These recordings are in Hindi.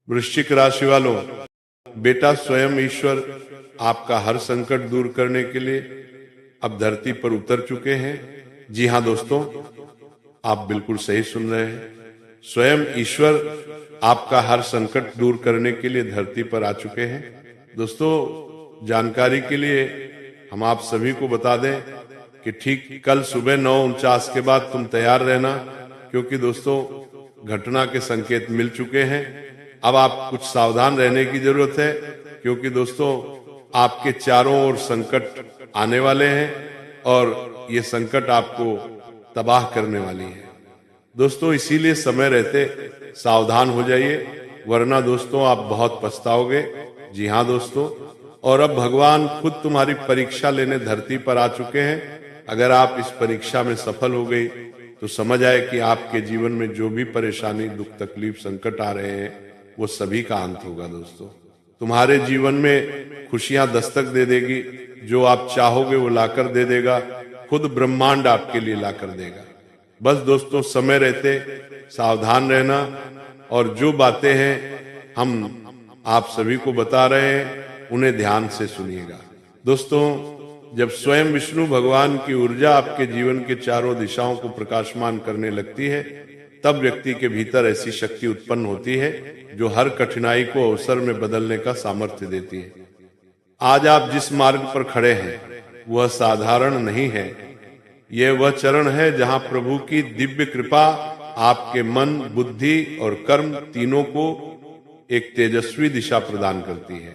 वृश्चिक राशि वालों, बेटा स्वयं ईश्वर आपका हर संकट दूर करने के लिए अब धरती पर उतर चुके हैं। जी हाँ दोस्तों, आप बिल्कुल सही सुन रहे हैं। स्वयं ईश्वर आपका हर संकट दूर करने के लिए धरती पर आ चुके हैं। दोस्तों, जानकारी के लिए हम आप सभी को बता दें कि ठीक कल सुबह 9:49 के बाद तुम तैयार रहना, क्योंकि दोस्तों घटना के संकेत मिल चुके हैं। अब आप कुछ सावधान रहने की जरूरत है, क्योंकि दोस्तों आपके चारों ओर संकट आने वाले हैं और ये संकट आपको तबाह करने वाली है। दोस्तों इसीलिए समय रहते सावधान हो जाइए, वरना दोस्तों आप बहुत पछताओगे। जी हाँ दोस्तों, और अब भगवान खुद तुम्हारी परीक्षा लेने धरती पर आ चुके हैं। अगर आप इस परीक्षा में सफल हो गई तो समझ आए कि आपके जीवन में जो भी परेशानी, दुख, तकलीफ, संकट आ रहे हैं वो सभी का अंत होगा। दोस्तों तुम्हारे जीवन में खुशियां दस्तक दे देगी, जो आप चाहोगे वो लाकर दे देगा, खुद ब्रह्मांड आपके लिए लाकर देगा। बस दोस्तों समय रहते सावधान रहना, और जो बातें हैं हम आप सभी को बता रहे हैं उन्हें ध्यान से सुनिएगा। दोस्तों जब स्वयं विष्णु भगवान की ऊर्जा आपके जीवन के चारों दिशाओं को प्रकाशमान करने लगती है, तब व्यक्ति के भीतर ऐसी शक्ति उत्पन्न होती है जो हर कठिनाई को अवसर में बदलने का सामर्थ्य देती है। आज आप जिस मार्ग पर खड़े हैं वह साधारण नहीं है। यह वह चरण है जहां प्रभु की दिव्य कृपा आपके मन, बुद्धि और कर्म तीनों को एक तेजस्वी दिशा प्रदान करती है।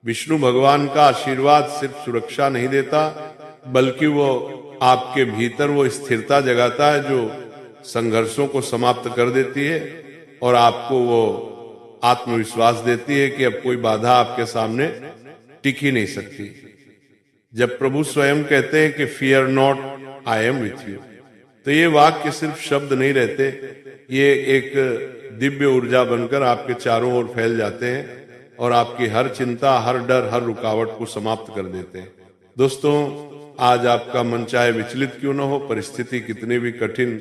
विष्णु भगवान का आशीर्वाद सिर्फ सुरक्षा नहीं देता, बल्कि वो आपके भीतर वो स्थिरता जगाता है जो संघर्षों को समाप्त कर देती है और आपको वो आत्मविश्वास देती है कि अब कोई बाधा आपके सामने टिक ही नहीं सकती। जब प्रभु स्वयं कहते हैं कि fear not, I am with you, तो ये वाक्य सिर्फ शब्द नहीं रहते, ये एक दिव्य ऊर्जा बनकर आपके चारों ओर फैल जाते हैं और आपकी हर चिंता, हर डर, हर रुकावट को समाप्त कर देते हैं। दोस्तों आज आपका मन चाहे विचलित क्यों न हो, परिस्थिति कितनी भी कठिन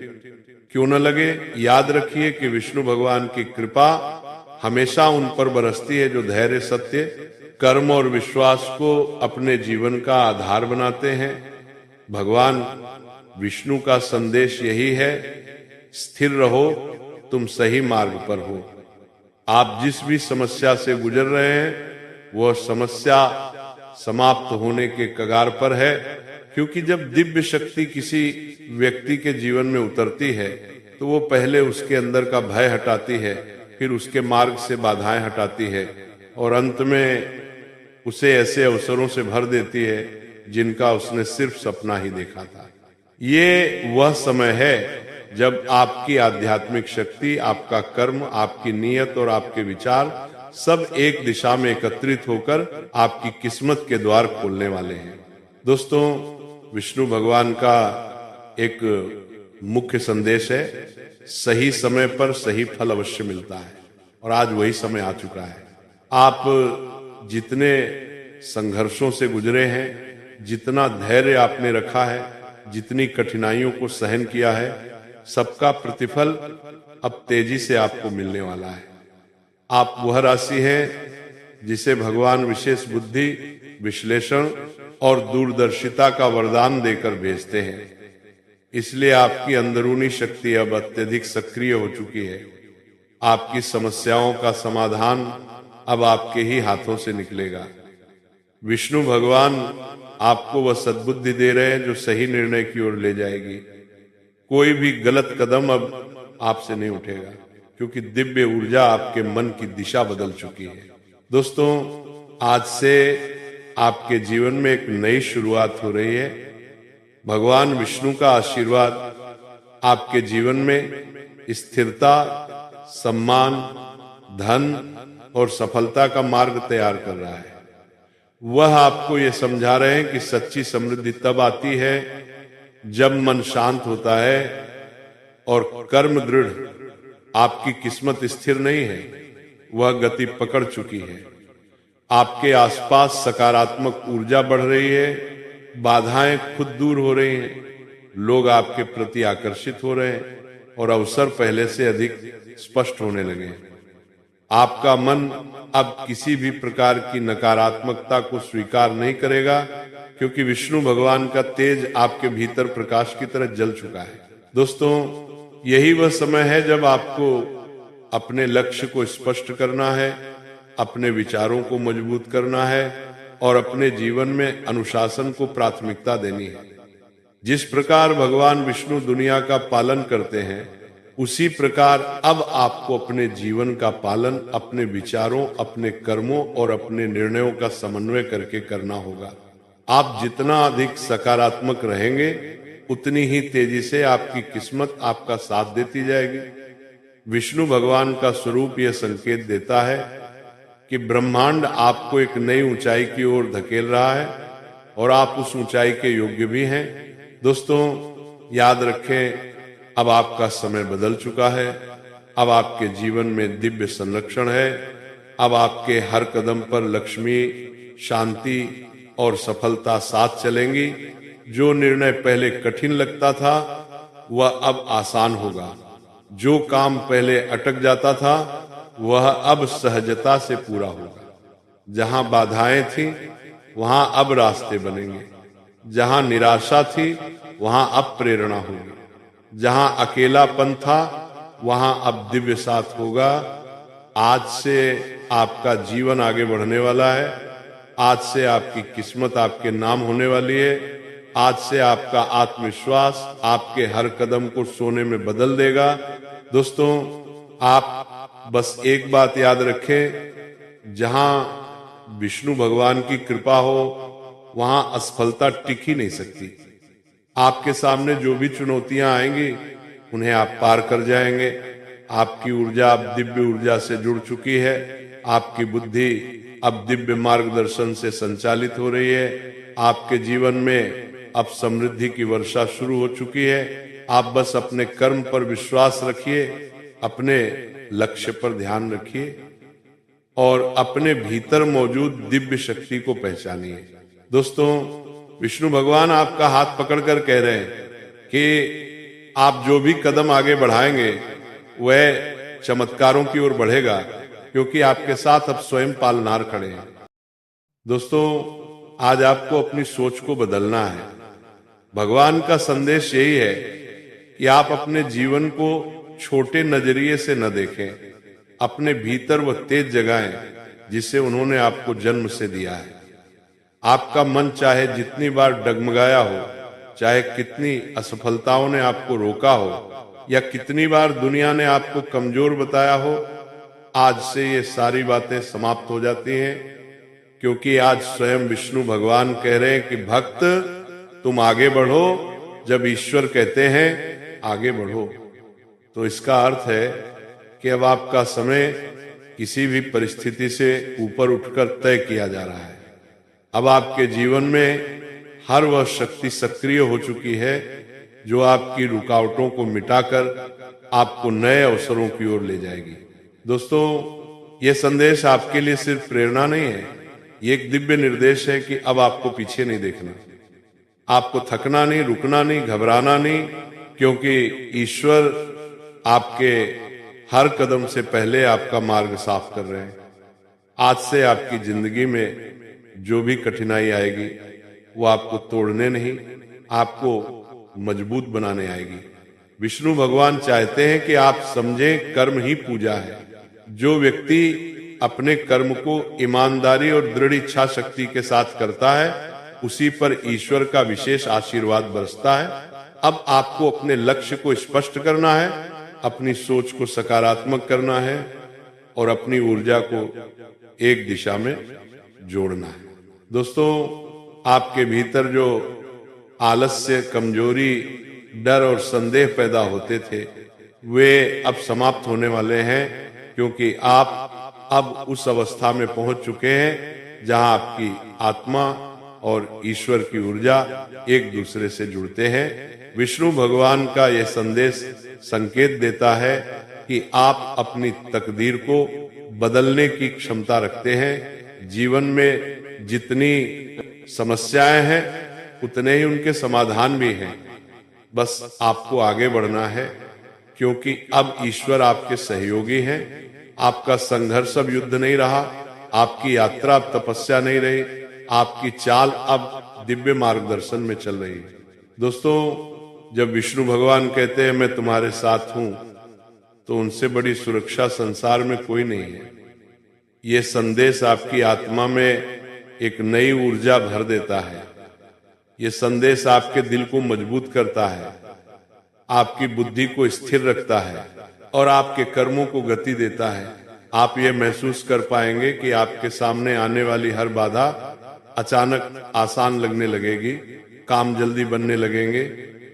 क्यों न लगे, याद रखिए कि विष्णु भगवान की कृपा हमेशा उन पर बरसती है जो धैर्य, सत्य, कर्म और विश्वास को अपने जीवन का आधार बनाते हैं। भगवान विष्णु का संदेश यही है, स्थिर रहो, तुम सही मार्ग पर हो। आप जिस भी समस्या से गुजर रहे हैं वह समस्या समाप्त होने के कगार पर है, क्योंकि जब दिव्य शक्ति किसी व्यक्ति के जीवन में उतरती है तो वो पहले उसके अंदर का भय हटाती है, फिर उसके मार्ग से बाधाएं हटाती है और अंत में उसे ऐसे अवसरों से भर देती है जिनका उसने सिर्फ सपना ही देखा था। ये वह समय है जब आपकी आध्यात्मिक शक्ति, आपका कर्म, आपकी नीयत और आपके विचार सब एक दिशा में एकत्रित होकर आपकी किस्मत के द्वार खोलने वाले हैं। दोस्तों विष्णु भगवान का एक मुख्य संदेश है, सही समय पर सही फल अवश्य मिलता है, और आज वही समय आ चुका है। आप जितने संघर्षों से गुजरे हैं, जितना धैर्य आपने रखा है, जितनी कठिनाइयों को सहन किया है, सबका प्रतिफल अब तेजी से आपको मिलने वाला है। आप वह राशि हैं जिसे भगवान विशेष बुद्धि, विश्लेषण और दूरदर्शिता का वरदान देकर भेजते हैं। इसलिए आपकी अंदरूनी शक्ति अब अत्यधिक सक्रिय हो चुकी है। आपकी समस्याओं का समाधान अब आपके ही हाथों से निकलेगा। विष्णु भगवान आपको वह सद्बुद्धि दे रहे हैं जो सही निर्णय की ओर ले जाएगी। कोई भी गलत कदम अब आपसे नहीं उठेगा, क्योंकि दिव्य ऊर्जा आपके मन की दिशा बदल चुकी है। दोस्तों आज से आपके जीवन में एक नई शुरुआत हो रही है। भगवान विष्णु का आशीर्वाद आपके जीवन में स्थिरता, सम्मान, धन और सफलता का मार्ग तैयार कर रहा है। वह आपको ये समझा रहे हैं कि सच्ची समृद्धि तब आती है जब मन शांत होता है और कर्म दृढ़। आपकी किस्मत स्थिर नहीं है, वह गति पकड़ चुकी है। आपके आसपास सकारात्मक ऊर्जा बढ़ रही है, बाधाएं खुद दूर हो रही हैं, लोग आपके प्रति आकर्षित हो रहे हैं और अवसर पहले से अधिक स्पष्ट होने लगे हैं। आपका मन अब किसी भी प्रकार की नकारात्मकता को स्वीकार नहीं करेगा, क्योंकि विष्णु भगवान का तेज आपके भीतर प्रकाश की तरह जल चुका है। दोस्तों, यही वह समय है जब आपको अपने लक्ष्य को स्पष्ट करना है, अपने विचारों को मजबूत करना है और अपने जीवन में अनुशासन को प्राथमिकता देनी है। जिस प्रकार भगवान विष्णु दुनिया का पालन करते हैं, उसी प्रकार अब आपको अपने जीवन का पालन अपने विचारों, अपने कर्मों और अपने निर्णयों का समन्वय करके करना होगा। आप जितना अधिक सकारात्मक रहेंगे, उतनी ही तेजी से आपकी किस्मत आपका साथ देती जाएगी। विष्णु भगवान का स्वरूप यह संकेत देता है कि ब्रह्मांड आपको एक नई ऊंचाई की ओर धकेल रहा है और आप उस ऊंचाई के योग्य भी हैं। दोस्तों, याद रखें, अब आपका समय बदल चुका है। अब आपके जीवन में दिव्य संरक्षण है। अब आपके हर कदम पर लक्ष्मी, शांति और सफलता साथ चलेंगी। जो निर्णय पहले कठिन लगता था, वह अब आसान होगा। जो काम पहले अटक जाता था, वह अब सहजता से पूरा होगा। जहां बाधाएं थी, वहां अब रास्ते बनेंगे। जहां निराशा थी, वहां अब प्रेरणा होगी। जहां अकेलापन था, वहां अब दिव्य साथ होगा। आज से आपका जीवन आगे बढ़ने वाला है। आज से आपकी किस्मत आपके नाम होने वाली है। आज से आपका आत्मविश्वास आपके हर कदम को सोने में बदल देगा। दोस्तों, आप बस एक बात याद रखें, जहां विष्णु भगवान की कृपा हो, वहां असफलता टिक ही नहीं सकती। आपके सामने जो भी चुनौतियां आएंगी, उन्हें आप पार कर जाएंगे। आपकी ऊर्जा अब दिव्य ऊर्जा से जुड़ चुकी है। आपकी बुद्धि अब दिव्य मार्गदर्शन से संचालित हो रही है। आपके जीवन में अब समृद्धि की वर्षा शुरू हो चुकी है। आप बस अपने कर्म पर विश्वास रखिए, अपने लक्ष्य पर ध्यान रखिए और अपने भीतर मौजूद दिव्य शक्ति को पहचानिए। दोस्तों, विष्णु भगवान आपका हाथ पकड़कर कह रहे हैं कि आप जो भी कदम आगे बढ़ाएंगे, वह चमत्कारों की ओर बढ़ेगा, क्योंकि आपके साथ अब स्वयं पालनहार खड़े हैं। दोस्तों, आज आपको अपनी सोच को बदलना है। भगवान का संदेश यही है कि आप अपने जीवन को छोटे नजरिए से न देखें। अपने भीतर वह तेज जगाएं जिसे उन्होंने आपको जन्म से दिया है। आपका मन चाहे जितनी बार डगमगाया हो, चाहे कितनी असफलताओं ने आपको रोका हो या कितनी बार दुनिया ने आपको कमजोर बताया हो, आज से ये सारी बातें समाप्त हो जाती हैं, क्योंकि आज स्वयं विष्णु भगवान कह रहे हैं कि भक्त, तुम आगे बढ़ो। जब ईश्वर कहते हैं आगे बढ़ो, तो इसका अर्थ है कि अब आपका समय किसी भी परिस्थिति से ऊपर उठकर तय किया जा रहा है। अब आपके जीवन में हर वह शक्ति सक्रिय हो चुकी है जो आपकी रुकावटों को मिटाकर आपको नए अवसरों की ओर ले जाएगी। दोस्तों, यह संदेश आपके लिए सिर्फ प्रेरणा नहीं है, ये एक दिव्य निर्देश है कि अब आपको पीछे नहीं देखना। आपको थकना नहीं, रुकना नहीं, घबराना नहीं, क्योंकि ईश्वर आपके हर कदम से पहले आपका मार्ग साफ कर रहे हैं। आज से आपकी जिंदगी में जो भी कठिनाई आएगी, वो आपको तोड़ने नहीं, आपको मजबूत बनाने आएगी। विष्णु भगवान चाहते हैं कि आप समझें, कर्म ही पूजा है। जो व्यक्ति अपने कर्म को ईमानदारी और दृढ़ इच्छा शक्ति के साथ करता है, उसी पर ईश्वर का विशेष आशीर्वाद बरसता है। अब आपको अपने लक्ष्य को स्पष्ट करना है, अपनी सोच को सकारात्मक करना है और अपनी ऊर्जा को एक दिशा में जोड़ना है। दोस्तों, आपके भीतर जो आलस्य, कमजोरी, डर और संदेह पैदा होते थे, वे अब समाप्त होने वाले हैं, क्योंकि आप अब उस अवस्था में पहुंच चुके हैं जहां आपकी आत्मा और ईश्वर की ऊर्जा एक दूसरे से जुड़ते हैं। विष्णु भगवान का यह संदेश संकेत देता है कि आप अपनी तकदीर को बदलने की क्षमता रखते हैं। जीवन में जितनी समस्याएं हैं, उतने ही उनके समाधान भी हैं। बस आपको आगे बढ़ना है, क्योंकि अब ईश्वर आपके सहयोगी हैं। आपका संघर्ष अब युद्ध नहीं रहा, आपकी यात्रा अब तपस्या नहीं रही, आपकी चाल अब दिव्य मार्गदर्शन में चल रही है। दोस्तों, जब विष्णु भगवान कहते हैं मैं तुम्हारे साथ हूं, तो उनसे बड़ी सुरक्षा संसार में कोई नहीं है। ये संदेश आपकी आत्मा में एक नई ऊर्जा भर देता है। ये संदेश आपके दिल को मजबूत करता है, आपकी बुद्धि को स्थिर रखता है और आपके कर्मों को गति देता है। आप ये महसूस कर पाएंगे कि आपके सामने आने वाली हर बाधा अचानक आसान लगने लगेगी, काम जल्दी बनने लगेंगे,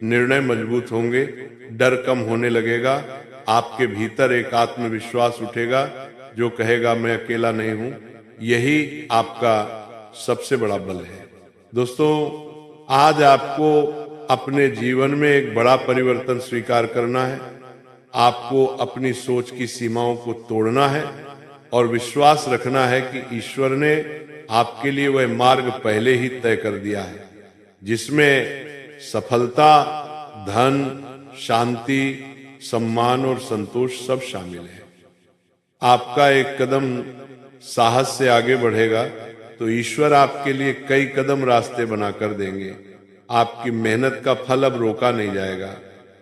निर्णय मजबूत होंगे, डर कम होने लगेगा, आपके भीतर एक आत्मविश्वास उठेगा जो कहेगा मैं अकेला नहीं हूं। यही आपका सबसे बड़ा बल है। दोस्तों, आज आपको अपने जीवन में एक बड़ा परिवर्तन स्वीकार करना है। आपको अपनी सोच की सीमाओं को तोड़ना है और विश्वास रखना है कि ईश्वर ने आपके लिए वह मार्ग पहले ही तय कर दिया है, जिसमें सफलता, धन, शांति, सम्मान और संतोष सब शामिल है। आपका एक कदम साहस से आगे बढ़ेगा तो ईश्वर आपके लिए कई कदम रास्ते बनाकर देंगे। आपकी मेहनत का फल अब रोका नहीं जाएगा।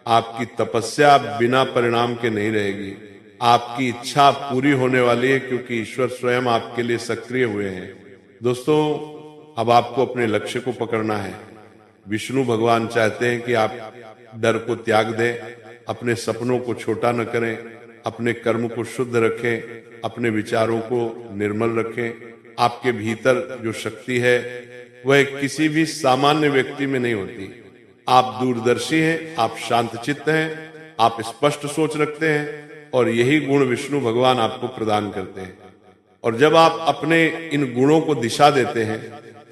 आपकी तपस्या बिना परिणाम के नहीं रहेगी। आपकी इच्छा पूरी होने वाली है क्योंकि ईश्वर स्वयं आपके लिए सक्रिय हुए हैं। दोस्तों, अब आपको अपने लक्ष्य को पकड़ना है। विष्णु भगवान चाहते हैं कि आप डर को त्याग दें, अपने सपनों को छोटा न करें, अपने कर्म को शुद्ध रखें, अपने विचारों को निर्मल रखें। आपके भीतर जो शक्ति है वह किसी भी सामान्य व्यक्ति में नहीं होती। आप दूरदर्शी हैं, आप शांतचित्त हैं, आप स्पष्ट सोच रखते हैं और यही गुण विष्णु भगवान आपको प्रदान करते हैं। और जब आप अपने इन गुणों को दिशा देते हैं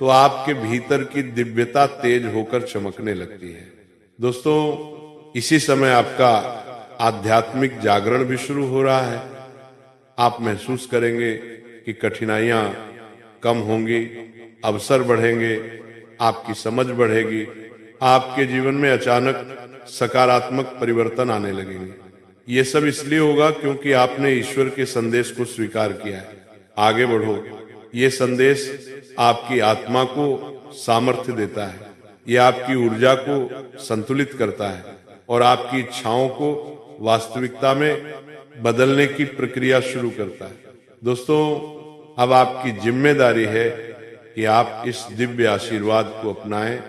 तो आपके भीतर की दिव्यता तेज होकर चमकने लगती है। दोस्तों, इसी समय आपका आध्यात्मिक जागरण भी शुरू हो रहा है। आप महसूस करेंगे कि कठिनाइयां कम होंगी, अवसर बढ़ेंगे, आपकी समझ बढ़ेगी, आपके जीवन में अचानक सकारात्मक परिवर्तन आने लगेंगे। ये सब इसलिए होगा क्योंकि आपने ईश्वर के संदेश को स्वीकार किया है। आगे बढ़ो। ये संदेश आपकी आत्मा को सामर्थ्य देता है, ये आपकी ऊर्जा को संतुलित करता है और आपकी इच्छाओं को वास्तविकता में बदलने की प्रक्रिया शुरू करता है। दोस्तों, अब आपकी जिम्मेदारी है कि आप इस दिव्य आशीर्वाद को अपनाएं।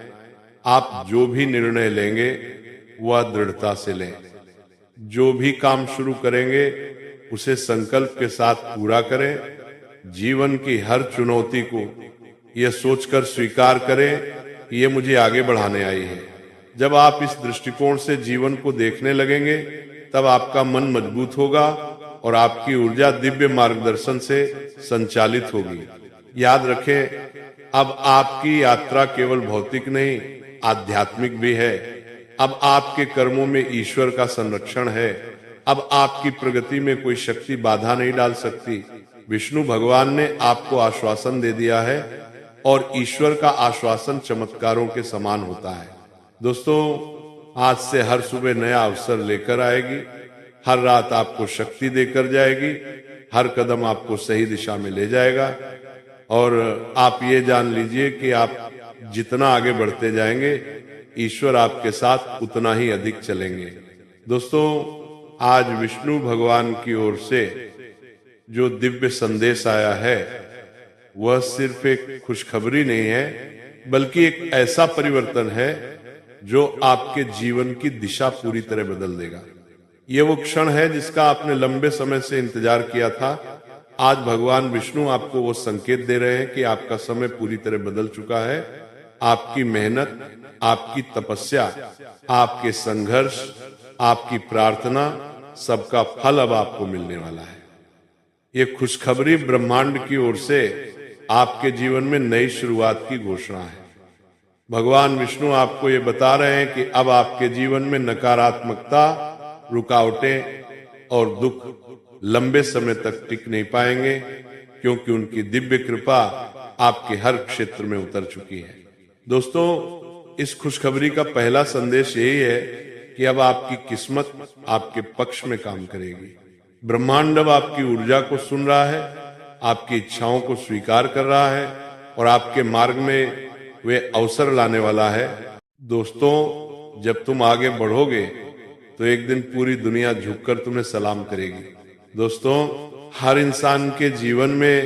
आप जो भी निर्णय लेंगे वह दृढ़ता से लें। जो भी काम शुरू करेंगे उसे संकल्प के साथ पूरा करें। जीवन की हर चुनौती को यह सोचकर स्वीकार करें कि यह मुझे आगे बढ़ाने आई है। जब आप इस दृष्टिकोण से जीवन को देखने लगेंगे तब आपका मन मजबूत होगा और आपकी ऊर्जा दिव्य मार्गदर्शन से संचालित होगी। याद रखें, अब आपकी यात्रा केवल भौतिक नहीं, आध्यात्मिक भी है। अब आपके कर्मों में ईश्वर का संरक्षण है। अब आपकी प्रगति में कोई शक्ति बाधा नहीं डाल सकती। विष्णु भगवान ने आपको आश्वासन दे दिया है और ईश्वर का आश्वासन चमत्कारों के समान होता है। दोस्तों, आज से हर सुबह नया अवसर लेकर आएगी, हर रात आपको शक्ति देकर जाएगी, हर कदम आपको सही दिशा में ले जाएगा। और आप ये जान लीजिए कि आप जितना आगे बढ़ते जाएंगे ईश्वर आपके साथ उतना ही अधिक चलेंगे। दोस्तों, आज विष्णु भगवान की ओर से जो दिव्य संदेश आया है वह सिर्फ एक खुशखबरी नहीं है, बल्कि एक ऐसा परिवर्तन है जो आपके जीवन की दिशा पूरी तरह बदल देगा। ये वो क्षण है जिसका आपने लंबे समय से इंतजार किया था। आज भगवान विष्णु आपको वो संकेत दे रहे हैं कि आपका समय पूरी तरह बदल चुका है। आपकी मेहनत, आपकी तपस्या, आपके संघर्ष, आपकी प्रार्थना, सबका फल अब आपको मिलने वाला है। ये खुशखबरी ब्रह्मांड की ओर से आपके जीवन में नई शुरुआत की घोषणा है। भगवान विष्णु आपको ये बता रहे हैं कि अब आपके जीवन में नकारात्मकता, रुकावटें और दुख लंबे समय तक टिक नहीं पाएंगे, क्योंकि उनकी दिव्य कृपा आपके हर क्षेत्र में उतर चुकी है। दोस्तों, इस खुशखबरी का पहला संदेश यही है कि अब आपकी किस्मत आपके पक्ष में काम करेगी। ब्रह्मांड अब आपकी ऊर्जा को सुन रहा है, आपकी इच्छाओं को स्वीकार कर रहा है और आपके मार्ग में वे अवसर लाने वाला है। दोस्तों, जब तुम आगे बढ़ोगे तो एक दिन पूरी दुनिया झुककर तुम्हें सलाम करेगी। दोस्तों, हर इंसान के जीवन में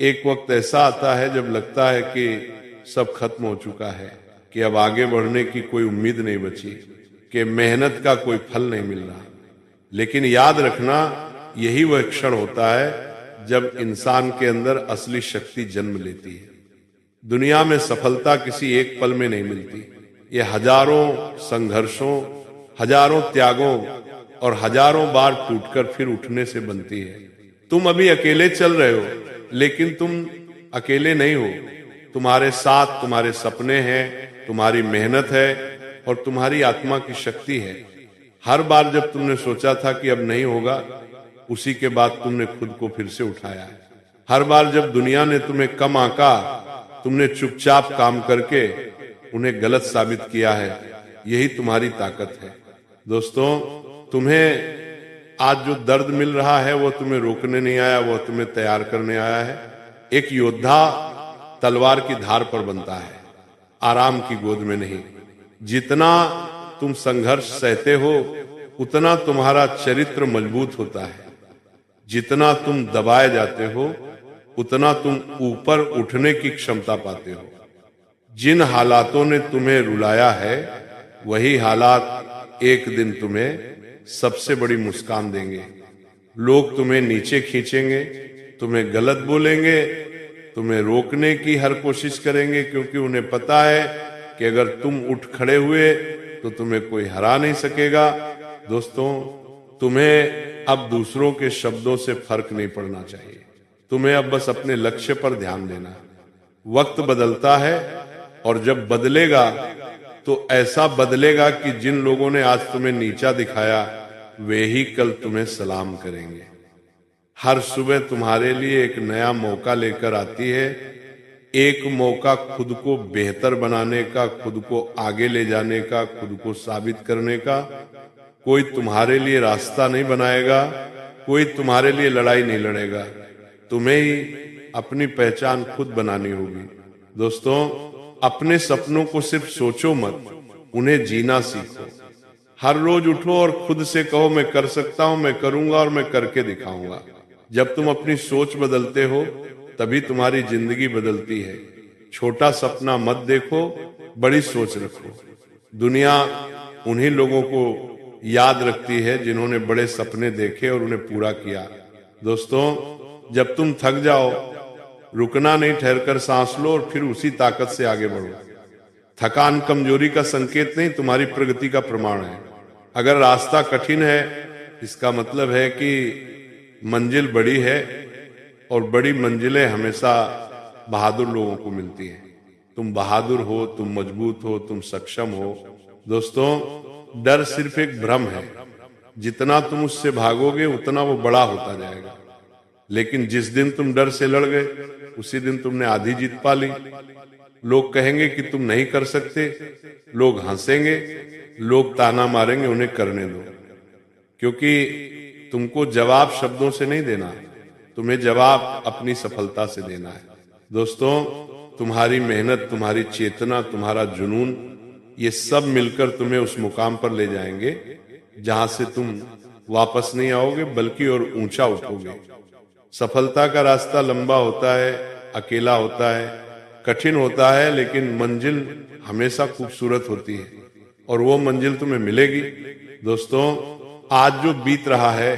एक वक्त ऐसा आता है जब लगता है कि सब खत्म हो चुका है, कि अब आगे बढ़ने की कोई उम्मीद नहीं बची, कि मेहनत का कोई फल नहीं मिल रहा। लेकिन याद रखना, यही वह क्षण होता है जब इंसान के अंदर असली शक्ति जन्म लेती है। दुनिया में सफलता किसी एक पल में नहीं मिलती, ये हजारों संघर्षों, हजारों त्यागों और हजारों बार टूटकर फिर उठने से बनती है। तुम अभी अकेले चल रहे हो, लेकिन तुम अकेले नहीं हो। तुम्हारे साथ तुम्हारे सपने हैं, तुम्हारी मेहनत है और तुम्हारी आत्मा की शक्ति है। हर बार जब तुमने सोचा था कि अब नहीं होगा, उसी के बाद तुमने खुद को फिर से उठाया है। हर बार जब दुनिया ने तुम्हें कम आंका, तुमने चुपचाप काम करके उन्हें गलत साबित किया है। यही तुम्हारी ताकत है। दोस्तों, तुम्हें आज जो दर्द मिल रहा है वो तुम्हें रोकने नहीं आया, वो तुम्हें तैयार करने आया है। एक योद्धा तलवार की धार पर बनता है, आराम की गोद में नहीं। जितना तुम संघर्ष सहते हो, उतना तुम्हारा चरित्र मजबूत होता है। जितना तुम दबाए जाते हो, उतना तुम ऊपर उठने की क्षमता पाते हो। जिन हालातों ने तुम्हें रुलाया है, वही हालात एक दिन तुम्हें सबसे बड़ी मुस्कान देंगे। लोग तुम्हें नीचे खींचेंगे, तुम्हें गलत बोलेंगे, तुम्हें रोकने की हर कोशिश करेंगे, क्योंकि उन्हें पता है कि अगर तुम उठ खड़े हुए तो तुम्हें कोई हरा नहीं सकेगा। दोस्तों, तुम्हें अब दूसरों के शब्दों से फर्क नहीं पड़ना चाहिए। तुम्हें अब बस अपने लक्ष्य पर ध्यान देना है। वक्त बदलता है और जब बदलेगा तो ऐसा बदलेगा कि जिन लोगों ने आज तुम्हें नीचा दिखाया, वे ही कल तुम्हें सलाम करेंगे। हर सुबह तुम्हारे लिए एक नया मौका लेकर आती है। एक मौका खुद को बेहतर बनाने का, खुद को आगे ले जाने का, खुद को साबित करने का। कोई तुम्हारे लिए रास्ता नहीं बनाएगा, कोई तुम्हारे लिए लड़ाई नहीं लड़ेगा। तुम्हें ही अपनी पहचान खुद बनानी होगी। दोस्तों, अपने सपनों को सिर्फ सोचो मत, उन्हें जीना सीखो। हर रोज उठो और खुद से कहो, मैं कर सकता हूं, मैं करूंगा और मैं करके दिखाऊंगा। जब तुम अपनी सोच बदलते हो, तभी तुम्हारी जिंदगी बदलती है। छोटा सपना मत देखो, बड़ी सोच रखो। दुनिया उन्हीं लोगों को याद रखती है जिन्होंने बड़े सपने देखे और उन्हें पूरा किया। दोस्तों, जब तुम थक जाओ, रुकना नहीं, ठहरकर सांस लो और फिर उसी ताकत से आगे बढ़ो। थकान कमजोरी का संकेत नहीं, तुम्हारी प्रगति का प्रमाण है। अगर रास्ता कठिन है, इसका मतलब है कि मंजिल बड़ी है और बड़ी मंजिलें हमेशा बहादुर लोगों को मिलती हैं। तुम बहादुर हो, तुम मजबूत हो, तुम सक्षम हो। दोस्तों, डर सिर्फ एक भ्रम है। जितना तुम उससे भागोगे, उतना वो बड़ा होता जाएगा। लेकिन जिस दिन तुम डर से लड़ गए, उसी दिन तुमने आधी जीत पा ली। लोग कहेंगे कि तुम नहीं कर सकते, लोग हंसेंगे, लोग ताना मारेंगे, उन्हें करने दो। क्योंकि तुमको जवाब शब्दों से नहीं देना, तुम्हें जवाब अपनी सफलता से देना है। दोस्तों, तुम्हारी मेहनत, तुम्हारी चेतना, तुम्हारा जुनून, ये सब मिलकर तुम्हें उस मुकाम पर ले जाएंगे जहां से तुम वापस नहीं आओगे, बल्कि और ऊंचा उठोगे। सफलता का रास्ता लंबा होता है, अकेला होता है, कठिन होता है, लेकिन मंजिल हमेशा खूबसूरत होती है और वो मंजिल तुम्हें मिलेगी। दोस्तों, आज जो बीत रहा है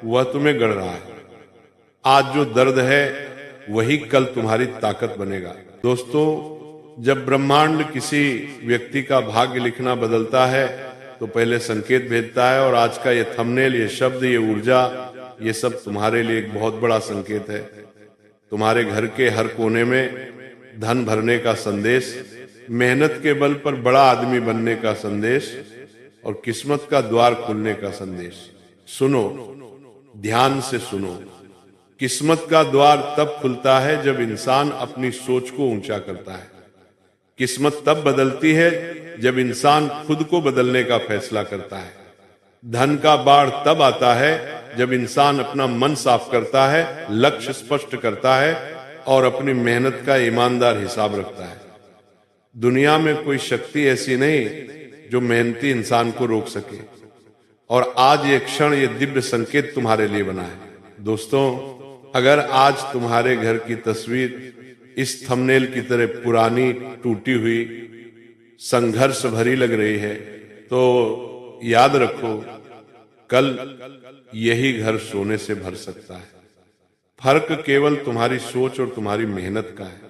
वह तुम्हें गढ़ रहा है। आज जो दर्द है वही कल तुम्हारी ताकत बनेगा। दोस्तों, जब ब्रह्मांड किसी व्यक्ति का भाग्य लिखना बदलता है तो पहले संकेत भेजता है, और आज का ये थंबनेल, ये शब्द, ये ऊर्जा, ये सब तुम्हारे लिए एक बहुत बड़ा संकेत है। तुम्हारे घर के हर कोने में धन भरने का संदेश, मेहनत के बल पर बड़ा आदमी बनने का संदेश और किस्मत का द्वार खुलने का संदेश। सुनो, ध्यान से सुनो। किस्मत का द्वार तब खुलता है जब इंसान अपनी सोच को ऊंचा करता है। किस्मत तब बदलती है जब इंसान खुद को बदलने का फैसला करता है। धन का बाढ़ तब आता है जब इंसान अपना मन साफ करता है, लक्ष्य स्पष्ट करता है और अपनी मेहनत का ईमानदार हिसाब रखता है। दुनिया में कोई शक्ति ऐसी नहीं जो मेहनती इंसान को रोक सके। और आज ये क्षण, ये दिव्य संकेत तुम्हारे लिए बना है। दोस्तों, अगर आज तुम्हारे घर की तस्वीर इस थंबनेल की तरह पुरानी, टूटी हुई, संघर्ष भरी लग रही है, तो याद रखो, कल यही घर सोने से भर सकता है। फर्क केवल तुम्हारी सोच और तुम्हारी मेहनत का है।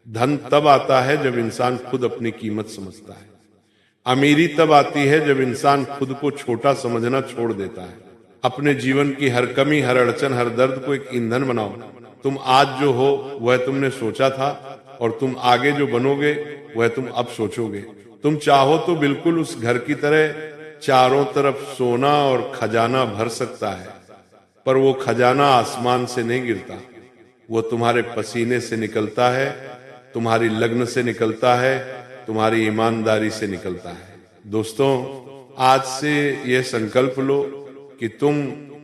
धन तब आता है जब इंसान खुद अपनी कीमत समझता है। अमीरी तब आती है जब इंसान खुद को छोटा समझना छोड़ देता है। अपने जीवन की हर कमी, हर अड़चन, हर दर्द को एक ईंधन बनाओ। तुम आज जो हो वह तुमने सोचा था, और तुम आगे जो बनोगे वह तुम अब सोचोगे। तुम चाहो तो बिल्कुल उस घर की तरह चारों तरफ सोना और खजाना भर सकता है, पर वो खजाना आसमान से नहीं गिरता। वो तुम्हारे पसीने से निकलता है, तुम्हारी लगन से निकलता है, तुम्हारी ईमानदारी से निकलता है। दोस्तों, आज से यह संकल्प लो कि तुम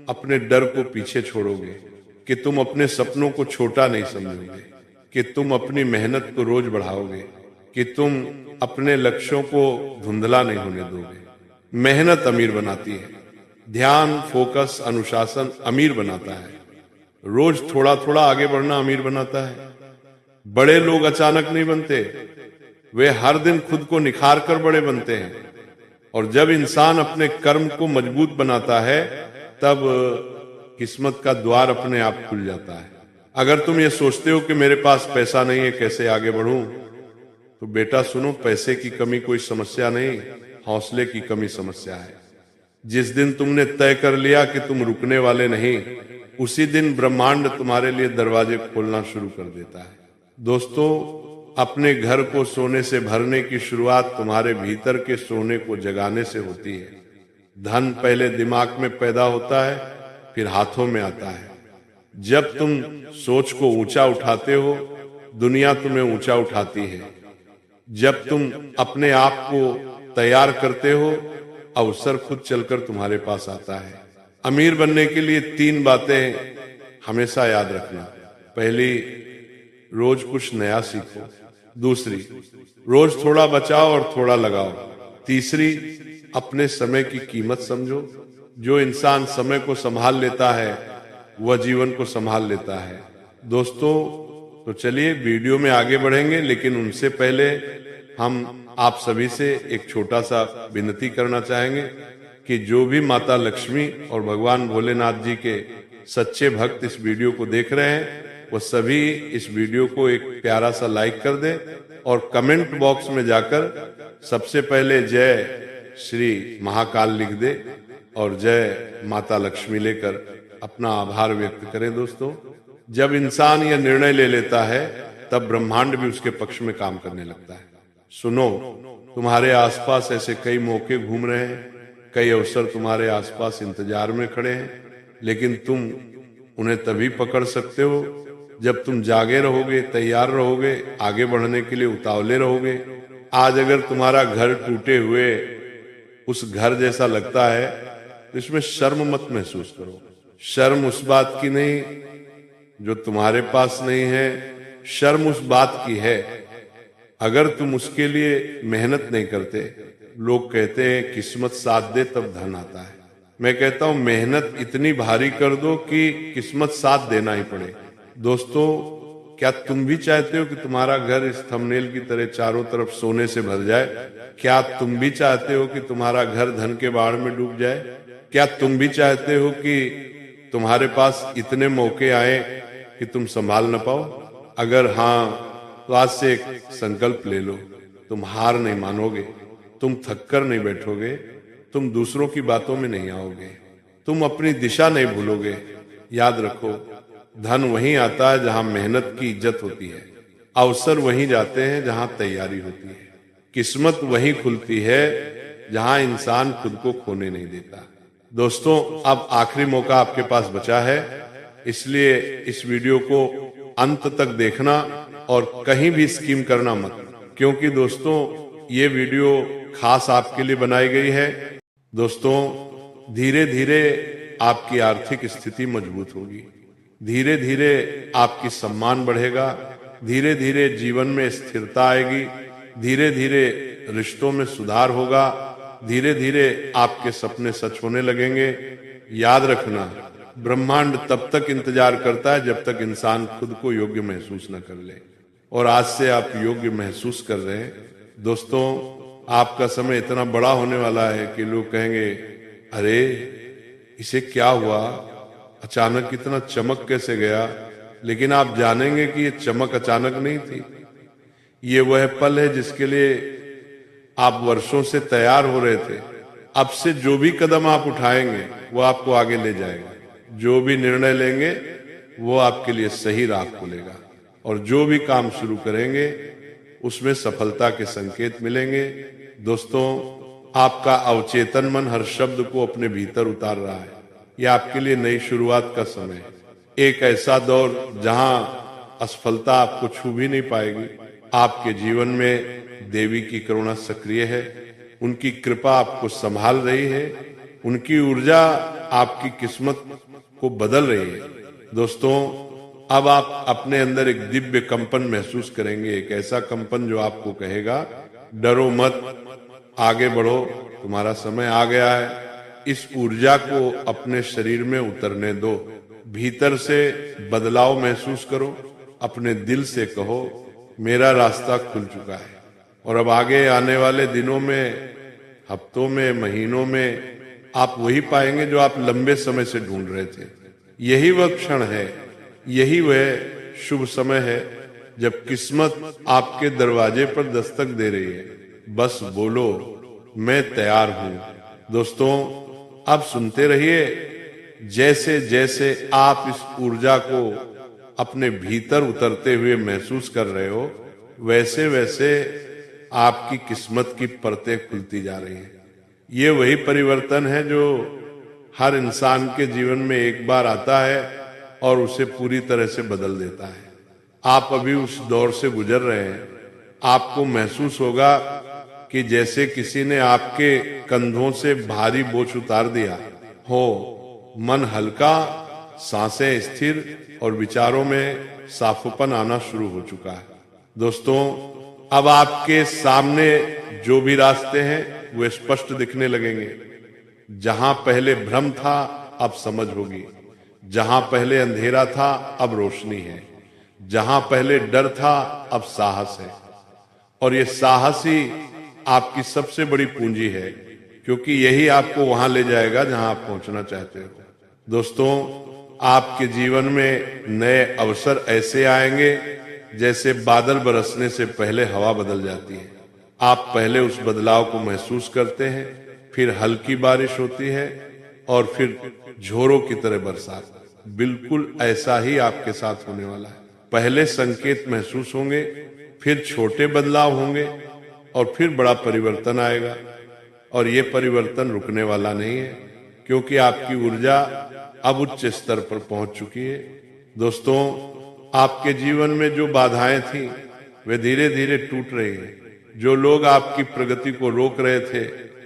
अपने डर को पीछे छोड़ोगे, कि तुम अपने सपनों को छोटा नहीं समझोगे, कि तुम अपनी मेहनत को रोज बढ़ाओगे, कि तुम अपने लक्ष्यों को धुंधला नहीं होने दोगे। मेहनत अमीर बनाती है, ध्यान, फोकस, अनुशासन अमीर बनाता है। रोज थोड़ा थोड़ा आगे बढ़ना अमीर बनाता है। बड़े लोग अचानक नहीं बनते, वे हर दिन खुद को निखार कर बड़े बनते हैं। और जब इंसान अपने कर्म को मजबूत बनाता है, तब किस्मत का द्वार अपने आप खुल जाता है। अगर तुम ये सोचते हो कि मेरे पास पैसा नहीं है, कैसे आगे बढ़ूं, तो बेटा सुनो, पैसे की कमी कोई समस्या नहीं, हौसले की कमी समस्या है। जिस दिन तुमने तय कर लिया कि तुम रुकने वाले नहीं, उसी दिन ब्रह्मांड तुम्हारे लिए दरवाजे खोलना शुरू कर देता है। दोस्तों, अपने घर को सोने से भरने की शुरुआत तुम्हारे भीतर के सोने को जगाने से होती है। धन पहले दिमाग में पैदा होता है, फिर हाथों में आता है। जब तुम सोच को ऊंचा उठाते हो, दुनिया तुम्हें ऊंचा उठाती है। जब तुम अपने आप को तैयार करते हो, अवसर खुद चलकर तुम्हारे पास आता है। अमीर बनने के लिए 3 बातें हमेशा याद रखना। पहली, रोज कुछ नया सीखो। दूसरी, रोज थोड़ा बचाओ और थोड़ा लगाओ। तीसरी, अपने समय की कीमत समझो। जो इंसान समय को संभाल लेता है, वह जीवन को संभाल लेता है। दोस्तों, तो चलिए वीडियो में आगे बढ़ेंगे, लेकिन उनसे पहले हम आप सभी से एक छोटा सा विनती करना चाहेंगे कि जो भी माता लक्ष्मी और भगवान भोलेनाथ जी के सच्चे भक्त इस वीडियो को देख रहे हैं, वो सभी इस वीडियो को एक प्यारा सा लाइक कर दें और कमेंट बॉक्स में जाकर सबसे पहले जय श्री महाकाल लिख दे और जय माता लक्ष्मी लेकर अपना आभार व्यक्त करें। दोस्तों, जब इंसान यह निर्णय ले लेता है, तब ब्रह्मांड भी उसके पक्ष में काम करने लगता है। सुनो, तुम्हारे आसपास ऐसे कई मौके घूम रहे हैं, कई अवसर तुम्हारे आसपास इंतजार में खड़े हैं, लेकिन तुम उन्हें तभी पकड़ सकते हो जब तुम जागे रहोगे, तैयार रहोगे, आगे बढ़ने के लिए उतावले रहोगे। आज अगर तुम्हारा घर टूटे हुए उस घर जैसा लगता है, तो इसमें शर्म मत महसूस करो। शर्म उस बात की नहीं जो तुम्हारे पास नहीं है, शर्म उस बात की है अगर तुम उसके लिए मेहनत नहीं करते। लोग कहते हैं किस्मत साथ दे तब धन आता है। मैं कहता हूं मेहनत इतनी भारी कर दो कि किस्मत साथ देना ही पड़े। दोस्तों, क्या तुम भी चाहते हो कि तुम्हारा घर इस थंबनेल की तरह चारों तरफ सोने से भर जाए? क्या तुम भी चाहते हो कि तुम्हारा घर धन के बाढ़ में डूब जाए? क्या तुम भी चाहते हो कि तुम्हारे पास इतने मौके आए कि तुम संभाल न पाओ? अगर हाँ, तो आज से एक संकल्प ले लो। तुम हार नहीं मानोगे, तुम थककर नहीं बैठोगे, तुम दूसरों की बातों में नहीं आओगे, तुम अपनी दिशा नहीं भूलोगे। याद रखो, धन वहीं आता है जहां मेहनत की इज्जत होती है, अवसर वहीं जाते हैं जहां तैयारी होती है, किस्मत वहीं खुलती है जहां इंसान खुद को खोने नहीं देता। दोस्तों, अब आखिरी मौका आपके पास बचा है, इसलिए इस वीडियो को अंत तक देखना और कहीं भी स्किम करना मत, क्योंकि दोस्तों ये वीडियो खास आपके लिए बनाई गई है। दोस्तों, धीरे धीरे आपकी आर्थिक स्थिति मजबूत होगी, धीरे धीरे आपकी सम्मान बढ़ेगा, धीरे धीरे जीवन में स्थिरता आएगी, धीरे धीरे रिश्तों में सुधार होगा, धीरे धीरे आपके सपने सच होने लगेंगे। याद रखना, ब्रह्मांड तब तक इंतजार करता है जब तक इंसान खुद को योग्य महसूस न कर ले, और आज से आप योग्य महसूस कर रहे हैं। दोस्तों, आपका समय इतना बड़ा होने वाला है कि लोग कहेंगे, अरे इसे क्या हुआ, अचानक इतना चमक कैसे गया। लेकिन आप जानेंगे कि ये चमक अचानक नहीं थी, ये वह पल है जिसके लिए आप वर्षों से तैयार हो रहे थे। अब से जो भी कदम आप उठाएंगे वो आपको आगे ले जाएगा, जो भी निर्णय लेंगे वो आपके लिए सही राह खोलेगा, और जो भी काम शुरू करेंगे उसमें सफलता के संकेत मिलेंगे। दोस्तों, आपका अवचेतन मन हर शब्द को अपने भीतर उतार रहा है। यह आपके लिए नई शुरुआत का समय है, एक ऐसा दौर जहां असफलता आपको छू भी नहीं पाएगी। आपके जीवन में देवी की करुणा सक्रिय है, उनकी कृपा आपको संभाल रही है, उनकी ऊर्जा आपकी किस्मत को बदल रही है। दोस्तों, अब आप अपने अंदर एक दिव्य कंपन महसूस करेंगे, एक ऐसा कंपन जो आपको कहेगा, डरो मत, आगे बढ़ो, तुम्हारा समय आ गया है। इस ऊर्जा को अपने शरीर में उतरने दो, भीतर से बदलाव महसूस करो, अपने दिल से कहो, मेरा रास्ता खुल चुका है। और अब आगे आने वाले दिनों में, हफ्तों में, महीनों में आप वही पाएंगे जो आप लंबे समय से ढूंढ रहे थे। यही वह क्षण है, यही वह शुभ समय है जब किस्मत आपके दरवाजे पर दस्तक दे रही है। बस बोलो, मैं तैयार हूं। दोस्तों, अब सुनते रहिए, जैसे जैसे आप इस ऊर्जा को अपने भीतर उतरते हुए महसूस कर रहे हो, वैसे वैसे आपकी किस्मत की परतें खुलती जा रही हैं। ये वही परिवर्तन है जो हर इंसान के जीवन में एक बार आता है और उसे पूरी तरह से बदल देता है। आप अभी उस दौर से गुजर रहे हैं। आपको महसूस होगा कि जैसे किसी ने आपके कंधों से भारी बोझ उतार दिया हो, मन हल्का, सांसें स्थिर और विचारों में साफपन आना शुरू हो चुका है। दोस्तों, अब आपके सामने जो भी रास्ते हैं वे स्पष्ट दिखने लगेंगे। जहां पहले भ्रम था, अब समझ होगी। जहां पहले अंधेरा था, अब रोशनी है। जहां पहले डर था, अब साहस है। और ये साहस ही आपकी सबसे बड़ी पूंजी है, क्योंकि यही आपको वहां ले जाएगा जहां आप पहुंचना चाहते हो। दोस्तों, आपके जीवन में नए अवसर ऐसे आएंगे जैसे बादल बरसने से पहले हवा बदल जाती है। आप पहले उस बदलाव को महसूस करते हैं, फिर हल्की बारिश होती है और फिर झोरों की तरह बरसात। बिल्कुल ऐसा ही आपके साथ होने वाला है। पहले संकेत महसूस होंगे, फिर छोटे बदलाव होंगे और फिर बड़ा परिवर्तन आएगा। और ये परिवर्तन रुकने वाला नहीं है, क्योंकि आपकी ऊर्जा अब उच्च स्तर पर पहुंच चुकी है। दोस्तों, आपके जीवन में जो बाधाएं थी वे धीरे धीरे टूट रही हैं। जो लोग आपकी प्रगति को रोक रहे थे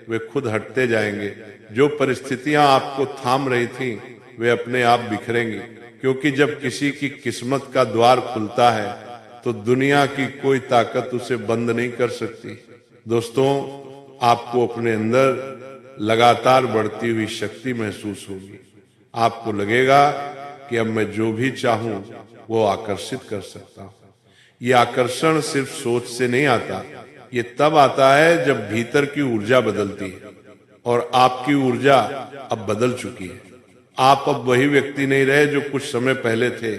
वे खुद हटते जाएंगे। जो परिस्थितियां आपको थाम रही थीं वे अपने आप बिखरेंगी, क्योंकि जब किसी की किस्मत का द्वार खुलता है तो दुनिया की कोई ताकत उसे बंद नहीं कर सकती। दोस्तों, आपको अपने अंदर लगातार बढ़ती हुई शक्ति महसूस होगी। आपको लगेगा कि अब मैं जो भी चाहूं वो आकर्षित कर सकता हूं। ये आकर्षण सिर्फ सोच से नहीं आता, ये तब आता है जब भीतर की ऊर्जा बदलती है। और आपकी ऊर्जा अब बदल चुकी है। आप अब वही व्यक्ति नहीं रहे जो कुछ समय पहले थे।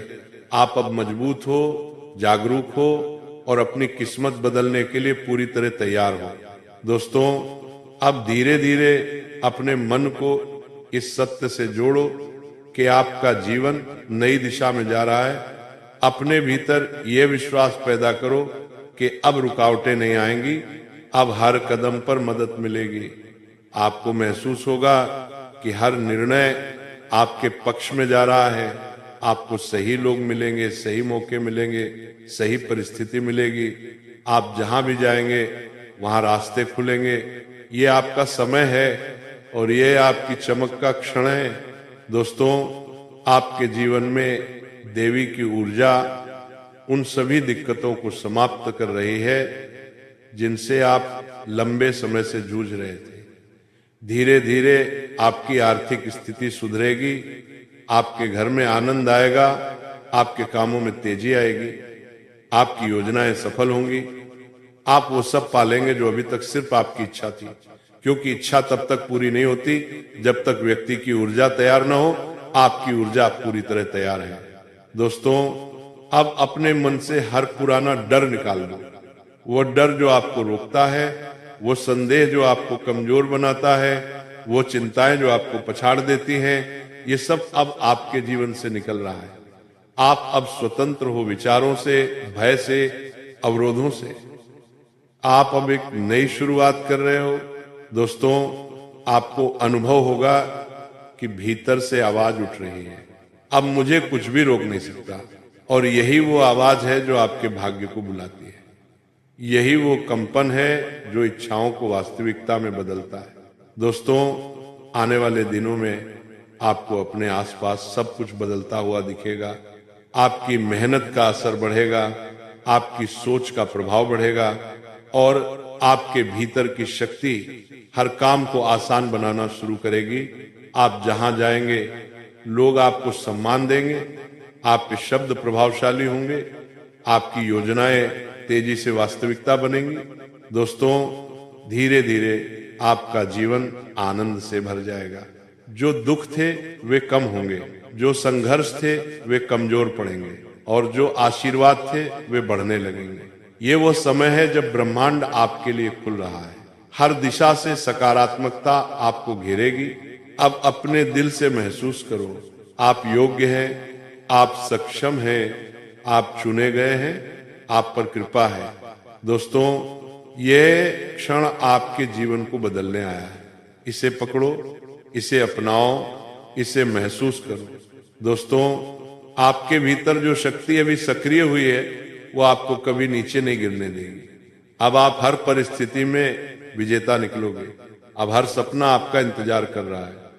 आप अब मजबूत हो, जागरूक हो और अपनी किस्मत बदलने के लिए पूरी तरह तैयार हो। दोस्तों, अब धीरे धीरे अपने मन को इस सत्य से जोड़ो कि आपका जीवन नई दिशा में जा रहा है। अपने भीतर यह विश्वास पैदा करो कि अब रुकावटें नहीं आएंगी, अब हर कदम पर मदद मिलेगी। आपको महसूस होगा कि हर निर्णय आपके पक्ष में जा रहा है। आपको सही लोग मिलेंगे, सही मौके मिलेंगे, सही परिस्थिति मिलेगी। आप जहां भी जाएंगे वहां रास्ते खुलेंगे। ये आपका समय है और ये आपकी चमक का क्षण है। दोस्तों, आपके जीवन में देवी की ऊर्जा उन सभी दिक्कतों को समाप्त कर रही है जिनसे आप लंबे समय से जूझ रहे थे। धीरे धीरे आपकी आर्थिक स्थिति सुधरेगी, आपके घर में आनंद आएगा, आपके कामों में तेजी आएगी, आपकी योजनाएं सफल होंगी, आप वो सब पालेंगे जो अभी तक सिर्फ आपकी इच्छा थी। क्योंकि इच्छा तब तक पूरी नहीं होती जब तक व्यक्ति की ऊर्जा तैयार न हो। आपकी ऊर्जा पूरी तरह तैयार है। दोस्तों, अब अपने मन से हर पुराना डर निकाल दो। वो डर जो आपको रोकता है, वो संदेह जो आपको कमजोर बनाता है, वो चिंताएं जो आपको पछाड़ देती हैं, ये सब अब आपके जीवन से निकल रहा है। आप अब स्वतंत्र हो विचारों से, भय से, अवरोधों से। आप अब एक नई शुरुआत कर रहे हो। दोस्तों, आपको अनुभव होगा कि भीतर से आवाज उठ रही है, अब मुझे कुछ भी रोक नहीं सकता। और यही वो आवाज है जो आपके भाग्य को बुलाती है। यही वो कंपन है जो इच्छाओं को वास्तविकता में बदलता है। दोस्तों, आने वाले दिनों में आपको अपने आसपास सब कुछ बदलता हुआ दिखेगा। आपकी मेहनत का असर बढ़ेगा, आपकी सोच का प्रभाव बढ़ेगा और आपके भीतर की शक्ति हर काम को आसान बनाना शुरू करेगी। आप जहां जाएंगे लोग आपको सम्मान देंगे, आपके शब्द प्रभावशाली होंगे, आपकी योजनाएं तेजी से वास्तविकता बनेंगी। दोस्तों, धीरे धीरे आपका जीवन आनंद से भर जाएगा। जो दुख थे वे कम होंगे, जो संघर्ष थे वे कमजोर पड़ेंगे और जो आशीर्वाद थे वे बढ़ने लगेंगे। ये वो समय है जब ब्रह्मांड आपके लिए खुल रहा है। हर दिशा से सकारात्मकता आपको घेरेगी। अब अपने दिल से महसूस करो, आप योग्य हैं, आप सक्षम हैं, आप चुने गए हैं, आप पर कृपा है। दोस्तों, ये क्षण आपके जीवन को बदलने आया है। इसे पकड़ो, इसे अपनाओ, इसे महसूस करो। दोस्तों, आपके भीतर जो शक्ति अभी सक्रिय हुई है वो आपको कभी नीचे नहीं गिरने देगी। अब आप हर परिस्थिति में विजेता निकलोगे। अब हर सपना आपका इंतजार कर रहा है।